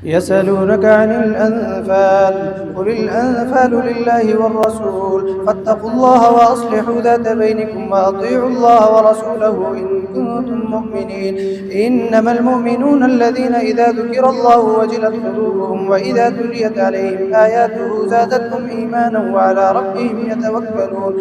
يسألونك عن الأنفال، قل الأنفال لله والرسول، فاتقوا الله وأصلحوا ذات بينكم وأطيعوا الله ورسوله إن كنتم مؤمنين. إنما المؤمنون الذين إذا ذكر الله وجلت قلوبهم وإذا تليت عليهم آياته زادتهم إيمانا وعلى ربهم يتوكلون.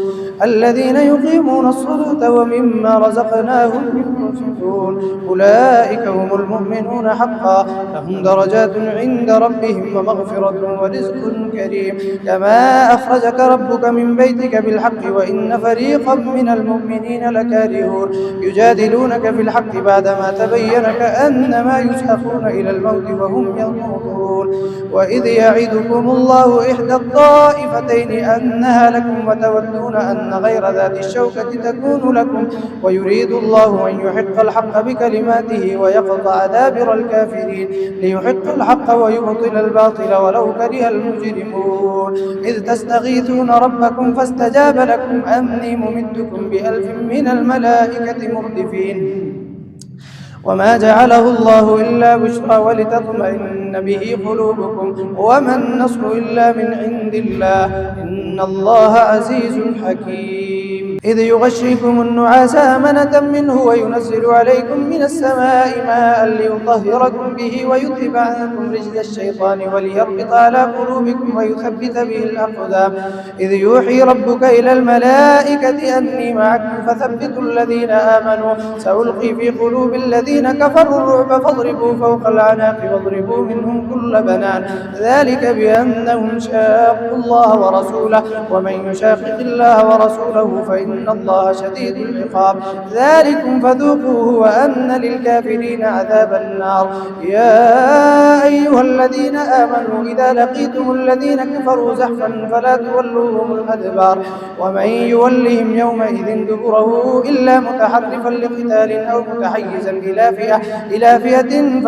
الذين يقيمون الصلاة ومما رزقناهم ينفقون أولئك هم المؤمنون حقا، لهم درجات عند ربهم ومغفرة ورزق كريم. كما أخرجك ربك من بيتك بالحق وإن فريقا من المؤمنين لكارهون. يجادلونك في الحق بعدما تبين كأنما يسحقون إلى الموت وهم ينظرون. وإذ يعدكم الله إحدى الطائفتين أنها لكم وتودون أن غير ذات الشوكة تكون لكم، ويريد الله أن يحق الحق بكلماته ويقطع دابر الكافرين، ليحق الحق ويبطل الباطل ولو كره المجرمون. إذ تستغيثون ربكم فاستجاب لكم أني ممدكم ب1000 من الملائكة مردفين. وما جعله الله إلا بشرى ولتطمئن به قلوبكم وما النصر إلا من عند الله إن الله عزيز حكيم. إذ يغشيكم النعاس أمنة منه وينزل عليكم من السماء ماء ليطهركم به ويذهب عنكم رجز الشيطان وليربط على قلوبكم ويثبت به الأقدام. إذ يوحي ربك إلى الملائكة أني معكم فثبتوا الذين آمنوا سألقي في قلوب الذين كفروا الرعب فاضربوا فوق العناق واضربوا منهم كل بنان، ذلك بأنهم شاقوا الله ورسوله ومن يشاقق الله ورسوله فإن الله شديد العقاب. ذلكم فذوقوه وأن للكافرين عذاب النار. يا أيها الذين آمنوا إذا لقيتم الذين كفروا زحفا فلا تولوهم الأدبار ومن يولهم يومئذ دبره إلا متحرفا لقتال أو متحيزا إلى فئة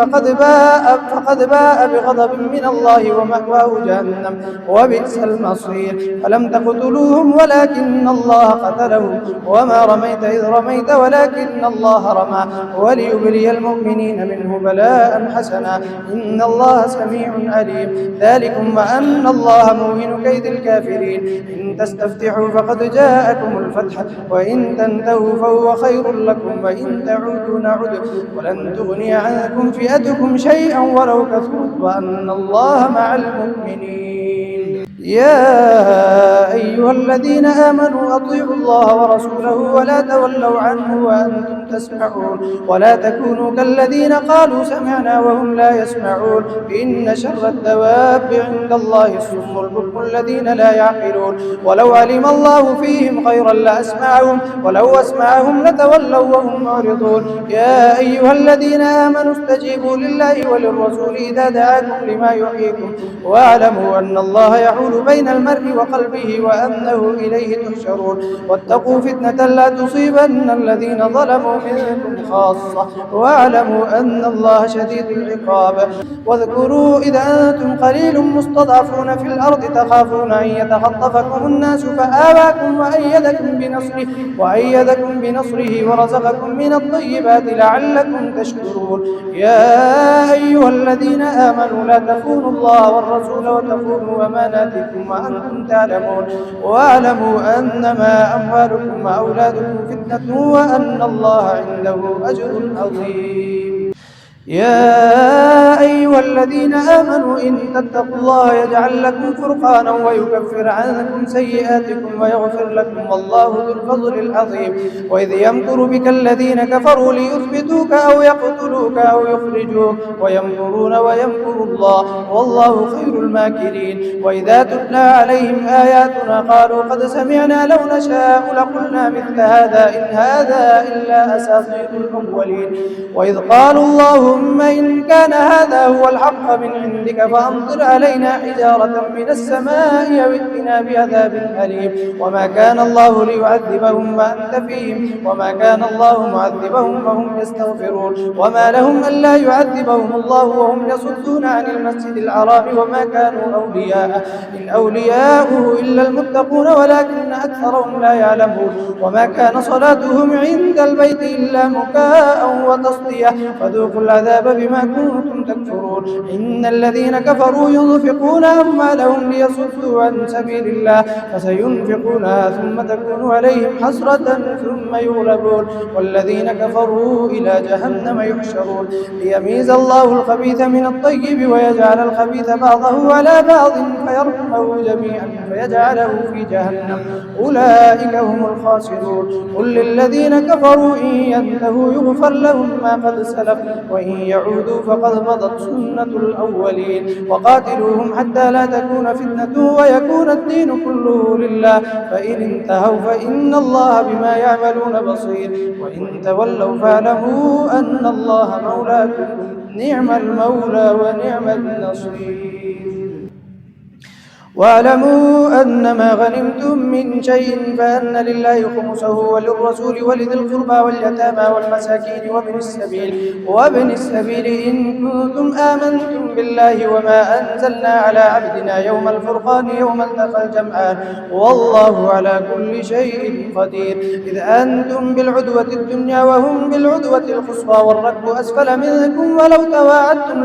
فقد باء بغضب من الله ومأواه جهنم وبئس المصير. فلم تقتلوهم ولكن الله قتلهم وما رميت إذ رميت ولكن الله رمى وليبلي المؤمنين منه بلاء حسنا إن الله سميع عليم. ذلكم وأن الله موهن كيد الكافرين. إن تستفتحوا فقد جاءكم الفتح وإن تنتهوا فهو خير لكم وإن تعودوا نعد ولن تغني عنكم فئتكم شيئا ولو كثرت وأن الله مع المؤمنين. يا أيها الذين آمنوا أطيعوا الله ورسوله ولا تولوا عنه وأنتم تسمعون ولا تكونوا كالذين قالوا سمعنا وهم لا يسمعون. إن شر الدواب عند الله الصم البكم الذين لا يعقلون. ولو علم الله فيهم خيرا لأسمعهم ولو أسمعهم لتولوا وهم معرضون. يا أيها الذين آمنوا استجيبوا لله وللرسول إذا دعاكم لما يحييكم واعلموا أن الله يحول بين المرء وقلبه وأنه إليه تحشرون. واتقوا فتنة لا تصيبن الذين ظلموا منكم خاصة واعلموا أن الله شديد العقاب. واذكروا إذا أنتم قليل مستضعفون في الأرض تخافون أن يتخطفكم الناس فآواكم وأيدكم بنصره ورزقكم من الطيبات لعلكم تشكرون. يا أيها الذين آمنوا لا تخونوا الله والرسول وتخونوا أماناتكم وأنتم تعلمون واعلموا أنما أموالكم وأولادكم فتنة وأن الله عنده أجر عظيم. يا أيها الذين آمنوا إن تتقوا الله يجعل لكم فرقانا ويكفر عنكم سيئاتكم ويغفر لكم والله ذو الفضل العظيم. وإذ يمكر بك الذين كفروا ليثبتوك أو يقتلوك أو يخرجوك ويمكرون ويمكر الله والله خير الماكرين. وإذا تتلى عليهم آياتنا قالوا قد سمعنا لو نشاء لقلنا مثل هذا إن هذا إلا أساطير الأولين. وإذ قالوا اللهم إن كان هذا هو الحق من عندك فأمطر علينا حجارة من السماء أو ائتنا بعذاب أليم. وما كان الله ليعذبهم وأنت فيهم وما كان الله معذبهم وهم يستغفرون. وما لهم ألا يعذبهم الله وهم يصدون عن المسجد الحرام وما كانوا أولياءه إن أولياؤه إلا المتقون ولكن أكثرهم لا يعلمون. وما كان صلاتهم عند البيت إلا مكاء وتصدية فذوقوا العذاب والعذاب بما كنتم تكفرون. إن الذين كفروا ينفقون أموالهم ليصدوا عن سبيل الله فسينفقونها ثم تكون عليهم حسرة ثم يغلبون والذين كفروا إلى جهنم يحشرون. ليميز الله الخبيث من الطيب ويجعل الخبيث بعضه على بعض فيركمه جميعا فيجعله في جهنم أولئك هم الخاسرون. قل للذين كفروا إن ينتهوا يغفر لهم ما قد سلف وإن يعودوا فقد مضت سنة الأولين وقاتلوهم حتى لا تكون فتنة ويكون الدين كله لله فإن انتهوا فإن الله بما يعملون بصير وإن تولوا فاعلموا أن الله مولاكم نعم المولى ونعم النصير. واعلموا أنما غنمتم من شيء فأن لله خمسه وللرسول ولذي القربى واليتامى والمساكين وابن السبيل إن كنتم آمنتم بالله وما أنزلنا على عبدنا يوم الفرقان يوم التقى الجمعان والله على كل شيء قدير. إذ أنتم بالعدوة الدنيا وهم بالعدوة القصوى والركب أسفل منكم ولو تواعدتم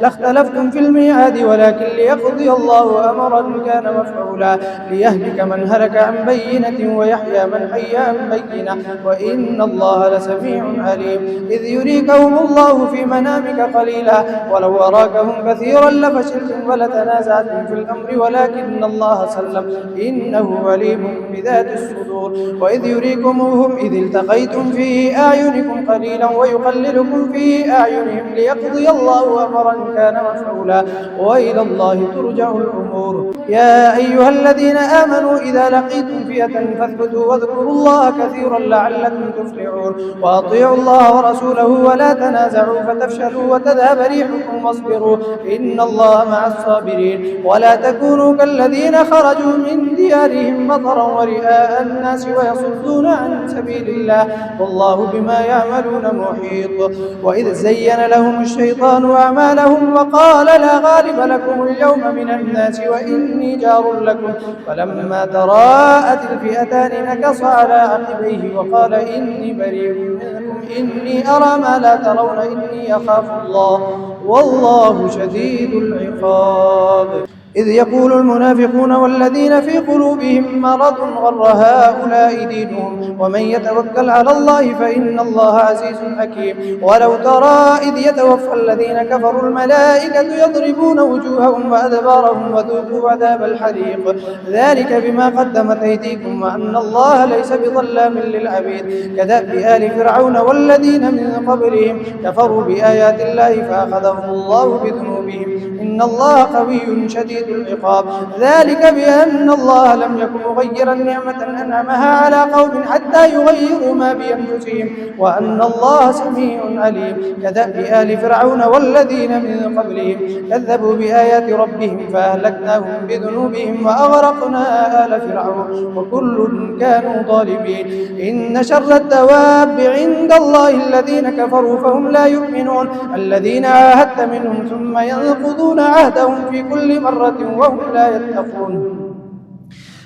لاختلفتم في الميعاد ولكن ليقضي الله أمرا كان مفعولا ليهلك من هلك عن بينة ويحيى من حي عن بينة وإن الله لسميع عليم. إذ يريكهم الله في منامك قليلا ولو أراكهم كثيرا لفشلتم ولتنازعتم في الأمر ولكن الله سلم إنه عليم بذات الصدور. وإذ يريكموهم إذ التقيتم في أعينكم قليلا ويقللكم في أعينهم ليقضي الله أمرا كان مفعولا وإلى الله ترجع الأمور. يا أيها الذين آمنوا إذا لقيتم فئة فاثبتوا واذكروا الله كثيرا لعلكم تفلحون. وأطيعوا الله ورسوله ولا تنازعوا فتفشلوا وتذهب ريحكم واصبروا إن الله مع الصابرين. ولا تكونوا كالذين خرجوا من ديارهم بطرا ورئاء الناس ويصدون عن سبيل الله والله بما يعملون محيط. وإذ زين لهم الشيطان أعمالهم وقال لا غالب لكم اليوم من الناس وإني جار لكم فلما تراءت الفئتان نكص على عقبيه وقال إني بريء منكم إني أرى ما لا ترون إني أخاف الله والله شديد العقاب. إذ يقول المنافقون والذين في قلوبهم مرض غر هؤلاء دينهم ومن يتوكل على الله فإن الله عزيز حكيم. ولو ترى إذ يتوفى الذين كفروا الملائكة يضربون وجوههم وأدبارهم وذوقوا عذاب الحريق ذلك بما قدمت أيديكم وأن الله ليس بظلام للعبيد. كدأب آل فرعون والذين من قبلهم كفروا بآيات الله فأخذهم الله بذنوبهم إن الله قوي شديد العقاب. ذلك بأن الله لم يكن مغيرا نعمة أنعمها على قوم حتى يغيروا ما بأنفسهم وأن الله سميع عليم. كدأب آل فرعون والذين من قبلهم كذبوا بآيات ربهم فأهلكناهم بذنوبهم وأغرقنا آل فرعون وكل كانوا ظالمين. إن شر الدواب عند الله الذين كفروا فهم لا يؤمنون الذين عاهدت منهم ثم ينقضون عهدهم في كل مرة وهم لا يتقون.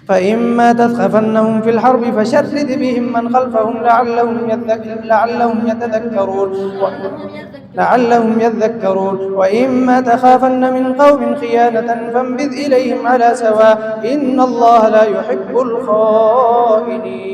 فإما تثقفنهم في الحرب فشرد بهم من خلفهم لعلهم يذكرون وإما تخافن من قوم خيانة فانبذ إليهم على سواء إن الله لا يحب الخائنين.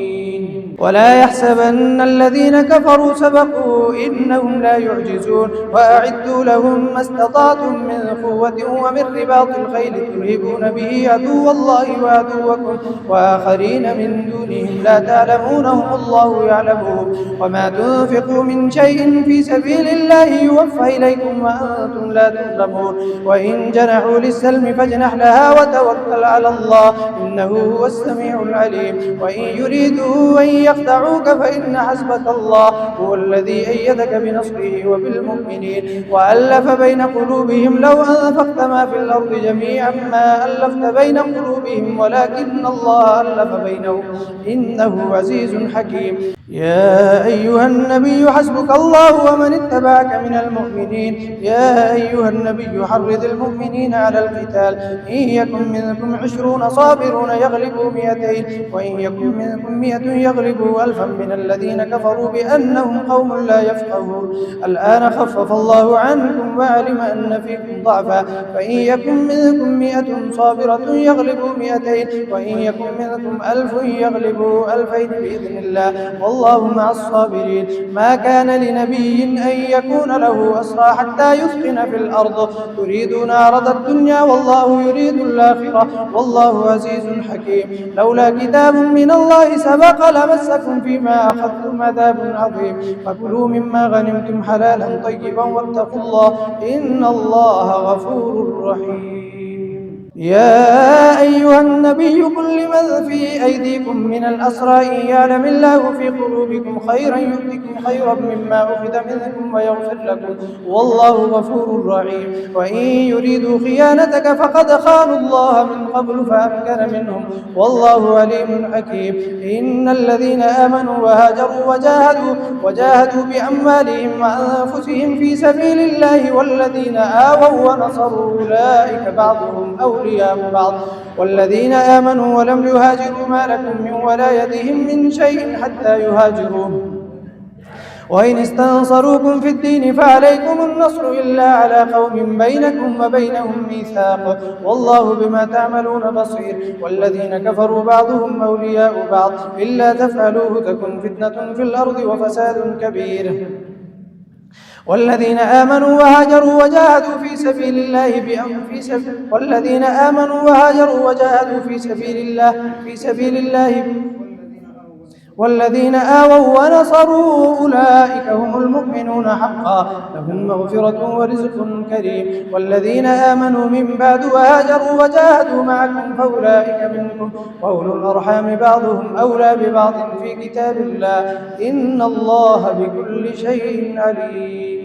ولا يحسبن الذين كفروا سبقوا إنهم لا يعجزون. وأعدوا لهم ما استطعتم من قوة ومن رباط الخيل ترهبون به عدو الله وعدوكم وآخرين من دونهم لا تعلمونهم الله يعلمهم. وما تنفقوا من شيء في سبيل الله يوفى إليكم وأنتم لا تظلمون. وإن جنحوا للسلم فاجنح لها وتوكل على الله إنه هو السميع العليم. وإن يريدوا أن يخدعوك فإن حسبك الله هو الذي أيدك بنصره وبالمؤمنين وألف بين قلوبهم لو أنفقت ما في الأرض جميعا ما ألفت بين قلوبهم ولكن الله ألف بينهم إنه عزيز حكيم. يا أيها النبي حسبك الله ومن اتبعك من المؤمنين. يا أيها النبي حرض المؤمنين على القتال، إن يكن منكم 20 صابرون يغلبوا 200، وإن يكن منكم 100 يغلبوا 1000 من الذين كفروا بأنهم قوم لا يفقهون. الآن خفف الله عنكم وعلم أن فيكم ضعفا، فإن يكن منكم 100 صابرة يغلبوا 200، وإن يكن منكم 1000 يغلبوا 2000 بإذن الله، والله مع الصابرين. ما كان لنبي أن يكون له أسرى حتى يثخن في الأرض، تريدون عرض الدنيا والله يريد الآخرة، والله عزيز حكيم. لولا كتاب من الله سبق لمسكم فيما أخذتم عذاب عظيم، فكلوا مما غنمتم حلالا طيبا واتقوا الله إن الله غفور رحيم. يا أيها النبي قل لمن في أيديكم من الأسرى إن يعلم الله في قلوبكم خيرا يؤتكم خيرا مما أخذ منكم ويغفر لكم، والله غفور رحيم. وإن يريدوا خيانتك فقد خانوا الله من قبل فأمكن منهم، والله عليم حكيم. إن الذين آمنوا وهاجروا وجاهدوا بأموالهم وأنفسهم في سبيل الله والذين آووا ونصروا أولئك بعضهم أولياء بعض، والذين آمنوا ولم يهاجروا ما لكم من ولايتهم من شيء حتى يهاجروا، وإن استنصروكم في الدين فعليكم النصر إلا على قوم بينكم وبينهم ميثاق، والله بما تعملون بصير. والذين كفروا بعضهم أولياء بعض إلا تفعلوه تكن فتنة في الأرض وفساد كبير. والذين آمنوا وهاجروا وجاهدوا في سبيل الله والذين آووا ونصروا أولئك هم المؤمنون حقا، لهم مغفرة ورزق كريم. والذين آمنوا من بعد وهاجروا وجاهدوا معكم فأولئك منكم، وأولو الأرحام بعضهم أولى ببعض في كتاب الله، إن الله بكل شيء عليم.